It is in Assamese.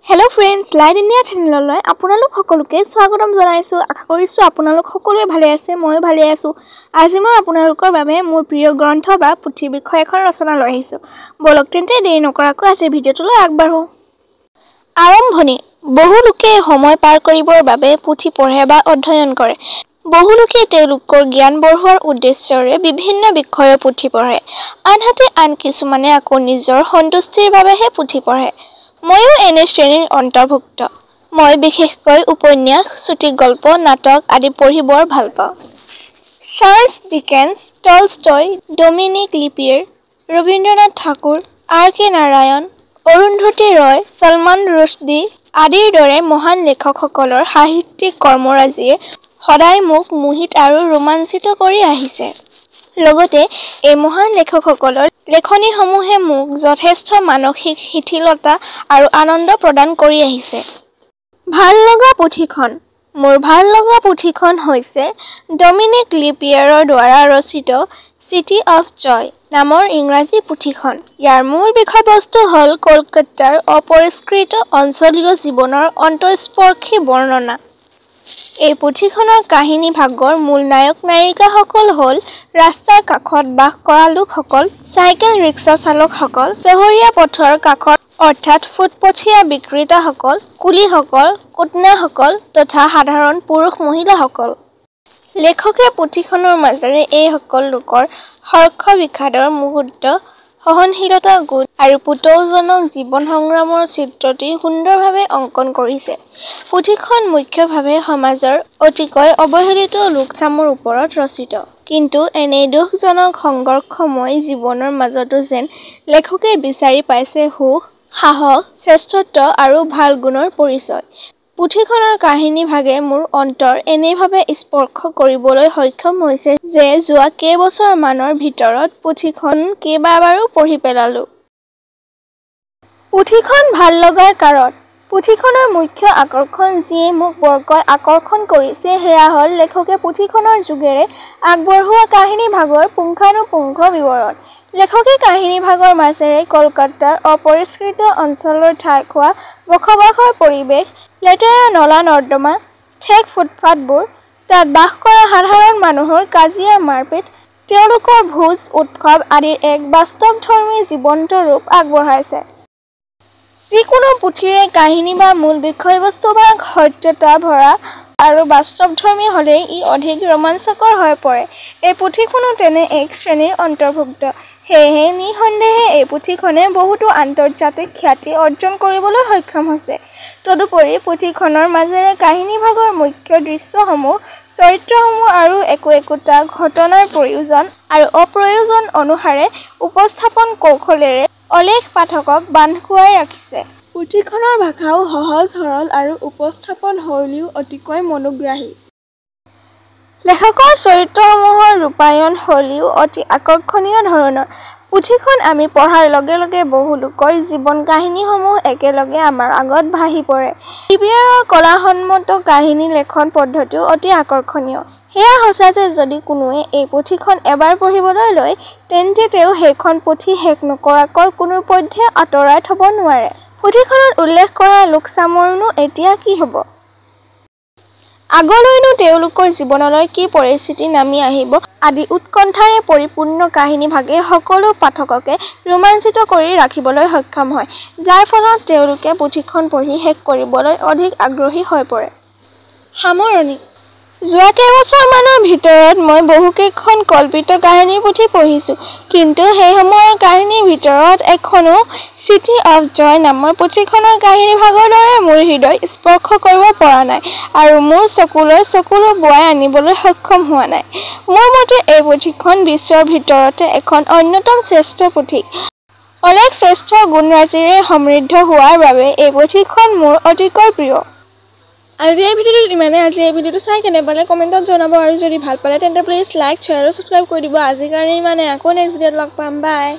Hello friends, Light India channel আপোনালোক সকলোকে স্বাগতম জনাইছো। আশা কৰিছো আপোনালোক সকলোৱে ভালে আছে, মই ভালে আছো। আজি মই আপোনালোকৰ বাবে মোৰ প্ৰিয় গ্ৰন্থ বা পুথি বিষয় এখন ৰচনা লৈ আহিছো। বলক তেন্তে দেৰি নকৰাকৈ আজি ভিডিঅ'টোলৈ আগবাঢ়ো। আৰম্ভণি। বহু লোকে সময় পাৰ কৰিবৰ বাবে পুথি পঢ়ে বা অধ্যয়ন কৰে। বহু লোকে তেওঁলোকৰ জ্ঞান বঢ়োৱাৰ উদ্দেশ্যৰে বিভিন্ন বিষয়ৰ পুথি পঢ়ে। আনহাতে আন কিছুমানে আকৌ নিজৰ সন্তুষ্টিৰ বাবেহে পুথি পঢ়ে। ময়ো এনে শ্ৰেণীৰ অন্তৰ্ভুক্ত। মই বিশেষকৈ উপন্যাস, চুটি গল্প, নাটক আদি পঢ়ি বৰ ভাল পাওঁ। Charles Dickens, Tolstoy, Dominique Lapierre, Rabindranath Thakur, R K. Narayan, Arundhati Roy, Salman Rushdie আদিৰ দৰে মহান লেখকসকলৰ সাহিত্যিক কৰ্মৰাজিয়ে সদায় মোক মোহিত আৰু ৰোমাঞ্চিত কৰি আহিছে। লগতে এই মহান লেখকসকলৰ লেখনিসমূহে মোক যথেষ্ট মানসিক শিথিলতা আৰু আনন্দ প্ৰদান কৰি আহিছে। ভাল লগা পুথিখন। মোৰ ভাল লগা পুথিখন হৈছে ডমিনিক লিপিয়েৰৰ দ্বাৰা ৰচিত চিটি অফ জয় নামৰ ইংৰাজী পুথিখন। ইয়াৰ মূল বিষয়বস্তু হ'ল কলকাতাৰ অপৰিষ্কৃত অঞ্চলীয় জীৱনৰ অন্তঃস্পৰ্শী বৰ্ণনা। এই পুথিখনৰ কাহিনী ভাগৰ মূল নায়ক নায়িকাসকল হ'ল ৰাস্তাৰ কাষত বাস কৰা লোকসকল, চাইকেল ৰিক্সা চালকসকল, চহৰীয়া পথৰ কাষৰ অৰ্থাৎ ফুটপথীয়া বিক্ৰেতাসকল, কুলীসকল, কুটনাসকল তথা সাধাৰণ পুৰুষ-মহিলাসকল। লেখকে পুথিখনৰ মাজেৰে এইসকল লোকৰ হৰ্ষ বিষাদৰ মুহূৰ্ত, সহনশীলতা গুণ আৰু পুতৌজনক জীৱন সংগ্ৰামৰ চিত্ৰটি সুন্দৰভাৱে অংকন কৰিছে। পুথিখন মুখ্যভাৱে সমাজৰ অতিকৈ অৱহেলিত লোকচামৰ ওপৰত ৰচিত। কিন্তু এনে দুখজনক সংঘৰ্ষময় জীৱনৰ মাজতো যেন লেখকে বিচাৰি পাইছে সুখ, সাহস, শ্ৰেষ্ঠত্ব আৰু ভাল গুণৰ পৰিচয়। পুথিখনৰ কাহিনী ভাগে মোৰ অন্তৰ এনেভাৱে স্পৰ্শ কৰিবলৈ সক্ষম হৈছে যে যোৱা কেইবছৰমানৰ ভিতৰত পুথিখন কেইবাবাৰো পঢ়ি পেলালো। পুথিখন ভাল লগাৰ কাৰণ। পুথিখনৰ মুখ্য আকৰ্ষণ যিয়ে মোক বৰকৈ আকৰ্ষণ কৰিছে সেয়া হ'ল লেখকে পুথিখনৰ যোগেৰে আগবঢ়োৱা কাহিনী ভাগৰ পুংখানুপুংখ বিৱৰণ। লেখকে কাহিনী ভাগৰ মাজেৰে কলকাতাৰ অপৰিষ্কৃত অঞ্চলৰ ঠাইখোৱা বসবাসৰ পৰিৱেশ, লেতেৰা নলা-নৰ্দমা, ঠেক ফুটপাথবোৰ, তাত বাস কৰা সাধাৰণ মানুহৰ কাজিয়া মাৰপিট, তেওঁলোকৰ ভোজ উৎসৱ আদিৰ এক বাস্তৱধৰ্মী জীৱন্ত ৰূপ আগবঢ়াইছে। যিকোনো পুথিৰে কাহিনী বা মূল বিষয়বস্তুভাগ সত্যতা ভৰা আৰু বাস্তৱধৰ্মী হ'লেই ই অধিক ৰোমাঞ্চকৰ হৈ পৰে। এই পুথিখনো তেনে এক শ্ৰেণীৰ অন্তৰ্ভুক্ত। সেয়েহে নিঃসন্দেহে এই পুথিখনে বহুতো আন্তৰ্জাতিক খ্যাতি অৰ্জন কৰিবলৈ সক্ষম হৈছে। তদুপৰি পুথিখনৰ মাজেৰে কাহিনীভাগৰ মুখ্য দৃশ্যসমূহ, চৰিত্ৰসমূহ আৰু একো-একোটা ঘটনাৰ প্ৰয়োজন আৰু অপ্ৰয়োজন অনুসাৰে উপস্থাপন কৌশলেৰে অলেখ পাঠকক বান্ধ খুৱাই ৰাখিছে। পুথিখনৰ ভাষাও সহজ সৰল আৰু উপস্থাপন শৈলীও অতিকৈ মনোগ্ৰাহী। লেখকৰ চৰিত্ৰসমূহৰ ৰূপায়ণ শৈলীও অতি আকৰ্ষণীয় ধৰণৰ। পুথিখন আমি পঢ়াৰ লগে লগে বহু লোকৰ জীৱন কাহিনীসমূহ একেলগে আমাৰ আগত ভাহি পৰে। লিপিয়েৰৰ কলাসন্মত কাহিনী লেখন পদ্ধতিও অতি আকৰ্ষণীয়। সেয়া সঁচা যে যদি কোনোৱে এই পুথিখন এবাৰ পঢ়িবলৈ লয় তেন্তে তেওঁ সেইখন পুথি শেষ নকৰাকৈ কোনোপধ্যে আঁতৰাই থব নোৱাৰে। পুথিখনত উল্লেখ কৰা লোকচামৰনো এতিয়া কি হ'ব? আগলৈনো তেওঁলোকৰ জীৱনলৈ কি পৰিস্থিতি নামি আহিব আদি উৎকণ্ঠাৰে পৰিপূৰ্ণ কাহিনীভাগে সকলো পাঠককে ৰোমাঞ্চিত কৰি ৰাখিবলৈ সক্ষম হয়, যাৰ ফলত তেওঁলোকে পুথিখন পঢ়ি শেষ কৰিবলৈ অধিক আগ্ৰহী হৈ পৰে। সামৰণি। যোৱা কেইবছৰমানৰ ভিতৰত মই বহুকেইখন কল্পিত কাহিনীৰ পুথি পঢ়িছোঁ, কিন্তু সেইসমূহৰ কাহিনীৰ ভিতৰত এখনো চিটি অফ জয় নামৰ পুথিখনৰ কাহিনীভাগৰ দৰে মোৰ হৃদয় স্পৰ্শ কৰিব পৰা নাই আৰু মোৰ চকুলৈ চকুলো বোৱাই আনিবলৈ সক্ষম হোৱা নাই। মোৰ মতে এই পুথিখন বিশ্বৰ ভিতৰতে এখন অন্যতম শ্ৰেষ্ঠ পুথি। অলেখ শ্ৰেষ্ঠ গুণৰাজিৰে সমৃদ্ধ হোৱাৰ বাবে এই পুথিখন মোৰ অতিকৈ প্ৰিয়। আজি এই ভিডিঅ'টোত ইমানে। আজি এই ভিডিঅ'টো চাই কেনে পালে কমেণ্টত জনাব আৰু যদি ভাল পালে তেন্তে প্লিজ লাইক, শ্বেয়াৰ আৰু ছাবস্ক্ৰাইব কৰি দিব। আজিৰ কাৰণে ইমানে। আকৌ নেক্সট ভিডিঅ'ত লগ পাম। বাই।